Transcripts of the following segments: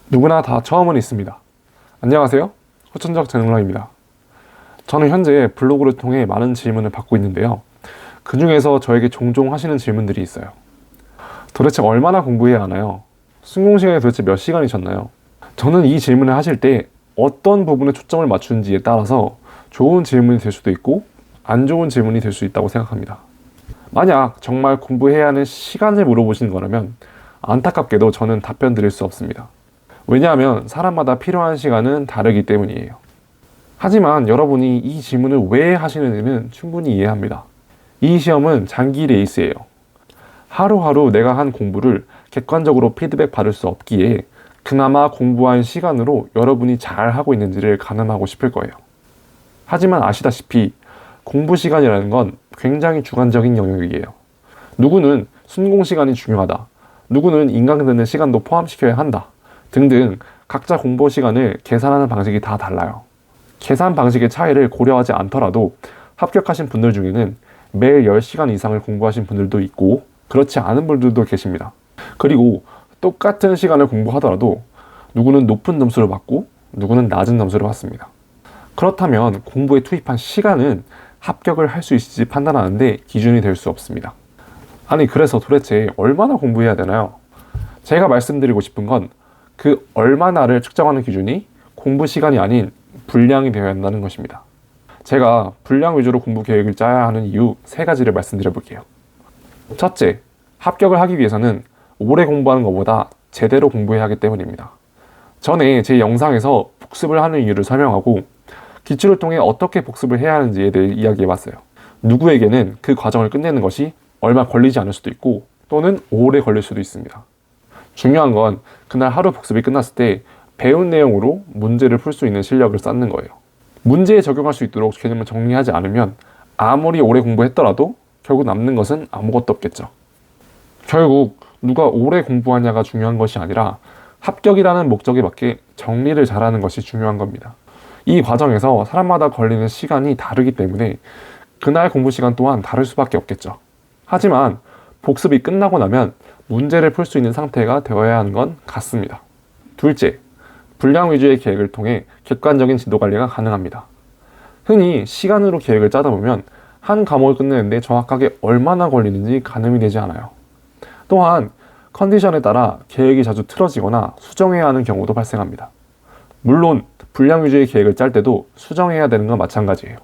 누구나 다 처음은 있습니다. 안녕하세요. 후천적 재능러입니다. 저는 현재 블로그를 통해 많은 질문을 받고 있는데요. 그 중에서 저에게 종종 하시는 질문들이 있어요. 도대체 얼마나 공부해야 하나요? 순공 시간이 도대체 몇 시간이셨나요? 저는 이 질문을 하실 때 어떤 부분에 초점을 맞추는지에 따라서 좋은 질문이 될 수도 있고 안 좋은 질문이 될 수 있다고 생각합니다. 만약 정말 공부해야 하는 시간을 물어보시는 거라면 안타깝게도 저는 답변 드릴 수 없습니다. 왜냐하면 사람마다 필요한 시간은 다르기 때문이에요. 하지만 여러분이 이 질문을 왜 하시는지는 충분히 이해합니다. 이 시험은 장기 레이스예요. 하루하루 내가 한 공부를 객관적으로 피드백 받을 수 없기에 그나마 공부한 시간으로 여러분이 잘 하고 있는지를 가늠하고 싶을 거예요. 하지만 아시다시피 공부 시간이라는 건 굉장히 주관적인 영역이에요. 누구는 순공 시간이 중요하다. 누구는 인강 듣는 시간도 포함시켜야 한다. 등등 각자 공부 시간을 계산하는 방식이 다 달라요. 계산 방식의 차이를 고려하지 않더라도 합격하신 분들 중에는 매일 10시간 이상을 공부하신 분들도 있고 그렇지 않은 분들도 계십니다. 그리고 똑같은 시간을 공부하더라도 누구는 높은 점수를 받고 누구는 낮은 점수를 받습니다. 그렇다면 공부에 투입한 시간은 합격을 할 수 있을지 판단하는데 기준이 될 수 없습니다. 아니 그래서 도대체 얼마나 공부해야 되나요? 제가 말씀드리고 싶은 건 그 얼마나를 측정하는 기준이 공부 시간이 아닌 분량이 되어야 한다는 것입니다. 제가 분량 위주로 공부 계획을 짜야 하는 이유 3가지를 말씀드려 볼게요. 첫째, 합격을 하기 위해서는 오래 공부하는 것보다 제대로 공부해야 하기 때문입니다. 전에 제 영상에서 복습을 하는 이유를 설명하고 기출을 통해 어떻게 복습을 해야 하는지에 대해 이야기해 봤어요. 누구에게는 그 과정을 끝내는 것이 얼마 걸리지 않을 수도 있고 또는 오래 걸릴 수도 있습니다. 중요한 건 그날 하루 복습이 끝났을 때 배운 내용으로 문제를 풀 수 있는 실력을 쌓는 거예요. 문제에 적용할 수 있도록 개념을 정리하지 않으면 아무리 오래 공부했더라도 결국 남는 것은 아무것도 없겠죠. 결국 누가 오래 공부하냐가 중요한 것이 아니라 합격이라는 목적에 맞게 정리를 잘하는 것이 중요한 겁니다. 이 과정에서 사람마다 걸리는 시간이 다르기 때문에 그날 공부 시간 또한 다를 수밖에 없겠죠. 하지만 복습이 끝나고 나면 문제를 풀 수 있는 상태가 되어야 하는 건 같습니다. 둘째, 분량 위주의 계획을 통해 객관적인 진도 관리가 가능합니다. 흔히 시간으로 계획을 짜다 보면 한 과목을 끝내는데 정확하게 얼마나 걸리는지 가늠이 되지 않아요. 또한 컨디션에 따라 계획이 자주 틀어지거나 수정해야 하는 경우도 발생합니다. 물론 분량 위주의 계획을 짤 때도 수정해야 되는 건 마찬가지예요.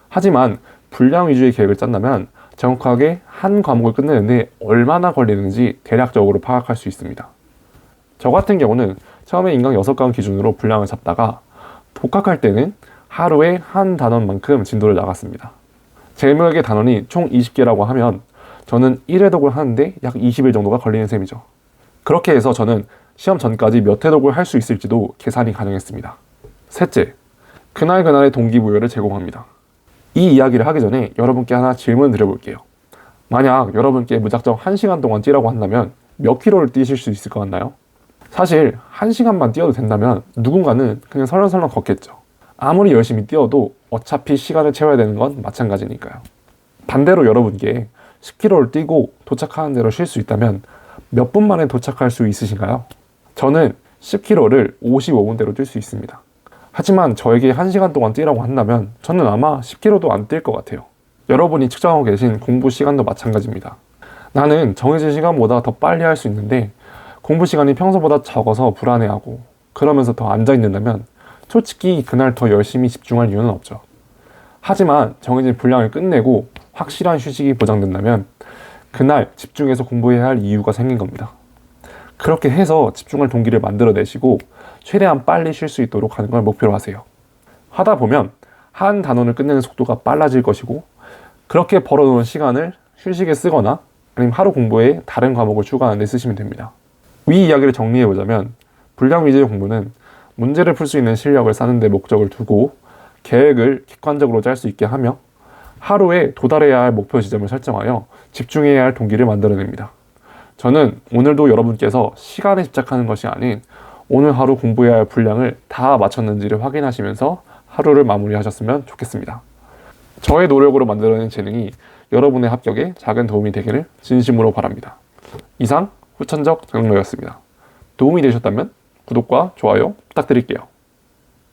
하지만 분량 위주의 계획을 짠다면 정확하게 한 과목을 끝내는데 얼마나 걸리는지 대략적으로 파악할 수 있습니다. 저 같은 경우는 처음에 인강 6과목 기준으로 분량을 잡다가 복학할 때는 하루에 한 단원만큼 진도를 나갔습니다. 제 목의 단원이 총 20개라고 하면 저는 1회독을 하는데 약 20일 정도가 걸리는 셈이죠. 그렇게 해서 저는 시험 전까지 몇 회독을 할 수 있을지도 계산이 가능했습니다. 셋째, 그날그날의 동기부여를 제공합니다. 이 이야기를 하기 전에 여러분께 하나 질문 드려볼게요. 만약 여러분께 무작정 1시간 동안 뛰라고 한다면 몇 킬로를 뛰실 수 있을 것 같나요? 사실 1시간만 뛰어도 된다면 누군가는 그냥 설렁설렁 걷겠죠. 아무리 열심히 뛰어도 어차피 시간을 채워야 되는 건 마찬가지니까요. 반대로 여러분께 10킬로를 뛰고 도착하는 대로 쉴 수 있다면 몇 분 만에 도착할 수 있으신가요? 저는 10킬로를 55분대로 뛸 수 있습니다. 하지만 저에게 1시간 동안 뛰라고 한다면 저는 아마 10킬로도 안 뛸 것 같아요. 여러분이 측정하고 계신 공부 시간도 마찬가지입니다. 나는 정해진 시간보다 더 빨리 할 수 있는데 공부 시간이 평소보다 적어서 불안해하고 그러면서 더 앉아있는다면 솔직히 그날 더 열심히 집중할 이유는 없죠. 하지만 정해진 분량을 끝내고 확실한 휴식이 보장된다면 그날 집중해서 공부해야 할 이유가 생긴 겁니다. 그렇게 해서 집중할 동기를 만들어내시고 최대한 빨리 쉴 수 있도록 하는 걸 목표로 하세요. 하다 보면 한 단원을 끝내는 속도가 빨라질 것이고 그렇게 벌어놓은 시간을 휴식에 쓰거나 아니면 하루 공부에 다른 과목을 추가하는 데 쓰시면 됩니다. 위 이야기를 정리해보자면 분량 위주의 공부는 문제를 풀 수 있는 실력을 쌓는 데 목적을 두고 계획을 객관적으로 짤 수 있게 하며 하루에 도달해야 할 목표 지점을 설정하여 집중해야 할 동기를 만들어냅니다. 저는 오늘도 여러분께서 시간에 집착하는 것이 아닌 오늘 하루 공부해야 할 분량을 다 마쳤는지를 확인하시면서 하루를 마무리하셨으면 좋겠습니다. 저의 노력으로 만들어낸 재능이 여러분의 합격에 작은 도움이 되기를 진심으로 바랍니다. 이상 후천적 정로였습니다. 도움이 되셨다면 구독과 좋아요 부탁드릴게요.